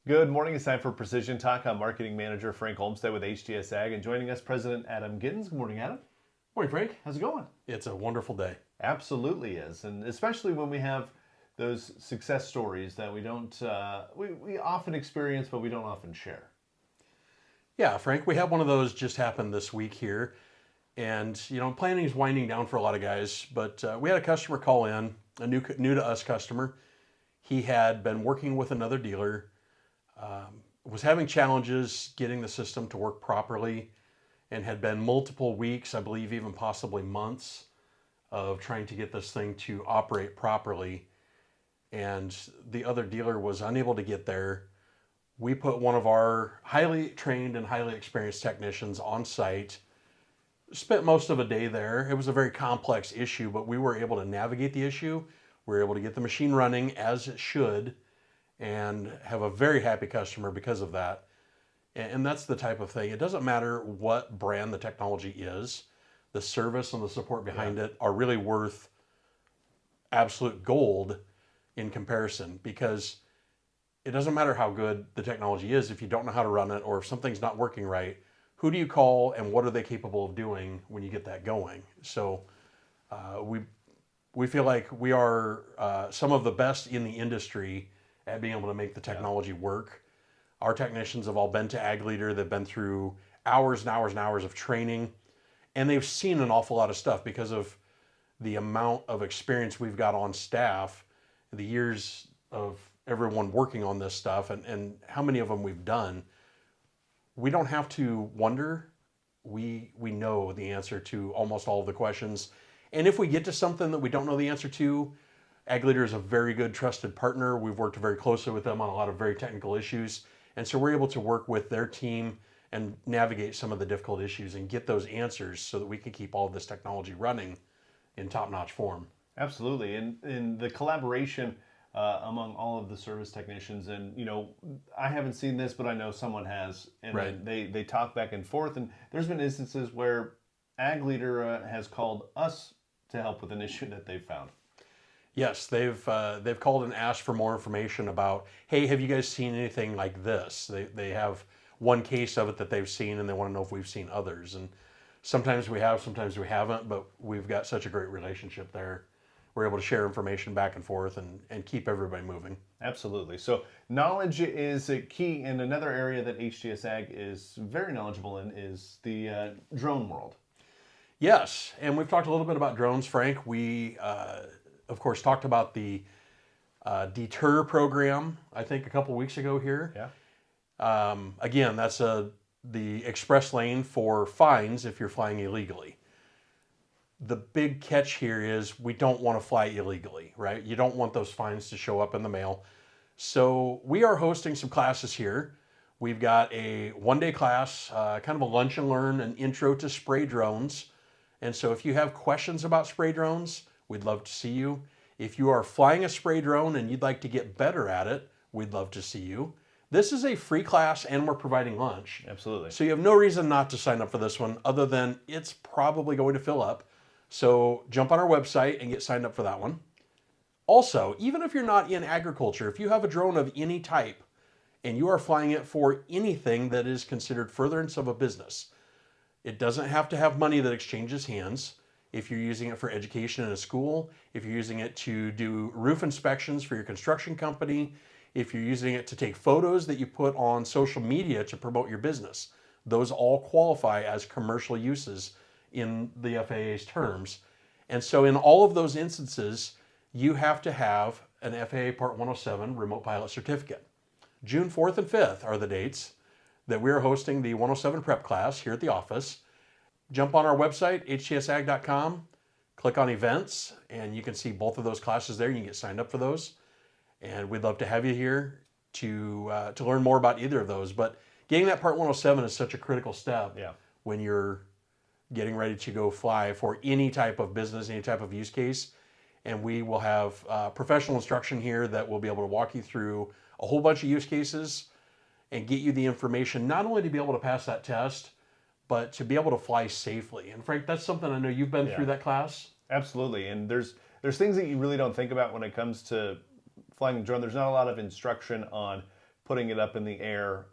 Good morning. It's time for Precision Talk. I'm Marketing Manager Frank Olmstead with HTS Ag, and joining us, President Adam Giddens. Good morning, Adam. Morning, Frank. How's it going? It's a wonderful day. Absolutely is, and especially when we have those success stories that we don't, we often experience, but we don't often share. Yeah, Frank, we have one of those just happened this week here. And, planning is winding down for a lot of guys, but we had a customer call in, a new to us customer. He had been working with another dealer, was having challenges getting the system to work properly, and had been multiple weeks, I believe even possibly months, of trying to get this thing to operate properly. And the other dealer was unable to get there. We put one of our highly trained and highly experienced technicians on site, spent most of a day there. It was a very complex issue, but we were able to navigate the issue. We were able to get the machine running as it should and have a very happy customer because of that. And that's the type of thing. It doesn't matter what brand the technology is, the service and the support behind it are really worth absolute gold in comparison, because it doesn't matter how good the technology is if you don't know how to run it, or if something's not working right. Who do you call and what are they capable of doing when you get that going? So we feel like we are some of the best in the industry at being able to make the technology work. Our technicians have all been to Ag Leader. They've been through hours and hours and hours of training, and they've seen an awful lot of stuff because of the amount of experience we've got on staff, the years of everyone working on this stuff, and how many of them we've done. We don't have to wonder. We know the answer to almost all of the questions. And if we get to something that we don't know the answer to, Ag Leader is a very good trusted partner. We've worked very closely with them on a lot of very technical issues. And so we're able to work with their team and navigate some of the difficult issues and get those answers so that we can keep all of this technology running in top-notch form. Absolutely, and the collaboration among all of the service technicians, and I haven't seen this, but I know someone has, and Right. then they talk back and forth, and there's been instances where Ag Leader has called us to help with an issue that they found. Yes, they've called and asked for more information about, hey, have you guys seen anything like this? They have one case of it that they've seen, and they want to know if we've seen others. And sometimes we have, sometimes we haven't, but we've got such a great relationship there. We're able to share information back and forth and keep everybody moving. Absolutely. So knowledge is a key, and another area that HTS Ag is very knowledgeable in is the drone world. Yes, and we've talked a little bit about drones, Frank. We, of course, talked about the Deter program, I think, a couple weeks ago here. Yeah. Again, that's the express lane for fines if you're flying illegally. The big catch here is we don't want to fly illegally, right? You don't want those fines to show up in the mail. So we are hosting some classes here. We've got a one-day class, kind of a lunch and learn, an intro to spray drones. And so if you have questions about spray drones, we'd love to see you. If you are flying a spray drone and you'd like to get better at it, we'd love to see you. This is a free class and we're providing lunch. Absolutely. So you have no reason not to sign up for this one other than it's probably going to fill up. So jump on our website and get signed up for that one. Also, even if you're not in agriculture, if you have a drone of any type and you are flying it for anything that is considered furtherance of a business, it doesn't have to have money that exchanges hands. If you're using it for education in a school, if you're using it to do roof inspections for your construction company, if you're using it to take photos that you put on social media to promote your business, those all qualify as commercial uses in the FAA's terms. And so in all of those instances, you have to have an FAA Part 107 remote pilot certificate. June 4th and 5th are the dates that we're hosting the 107 prep class here at the office. Jump on our website, htsag.com, click on events, and you can see both of those classes there. You can get signed up for those. And we'd love to have you here to learn more about either of those. But getting that Part 107 is such a critical step when you're getting ready to go fly for any type of business, any type of use case. And we will have professional instruction here that will be able to walk you through a whole bunch of use cases and get you the information, not only to be able to pass that test, but to be able to fly safely. And Frank, that's something I know you've been through that class. Absolutely. And there's things that you really don't think about when it comes to flying a drone. There's not a lot of instruction on putting it up in the air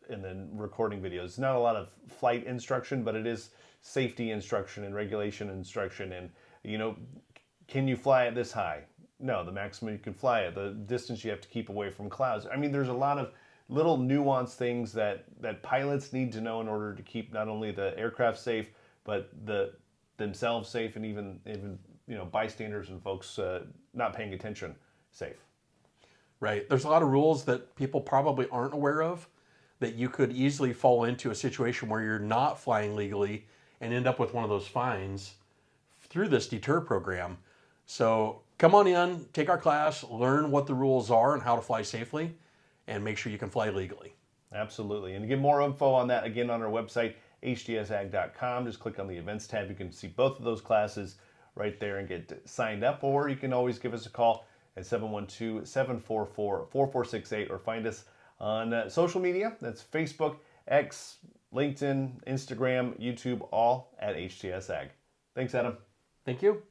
and then recording videos. Not a lot of flight instruction, but it is safety instruction and regulation instruction. And, you know, can you fly it this high? No, the maximum you can fly it, the distance you have to keep away from clouds. I mean, there's a lot of little nuanced things that pilots need to know in order to keep not only the aircraft safe, but themselves safe, and even you know, bystanders and folks not paying attention safe. Right. There's a lot of rules that people probably aren't aware of that you could easily fall into a situation where you're not flying legally and end up with one of those fines through this deter program. So come on in, take our class, learn what the rules are and how to fly safely, and make sure you can fly legally. Absolutely. And to get more info on that, again, on our website, HTSAg.com, just click on the events tab. You can see both of those classes right there and get signed up, or you can always give us a call at 712-744-4468, or find us on social media. That's Facebook, X, LinkedIn, Instagram, YouTube, all at HTS Ag. Thanks, Adam. Thank you.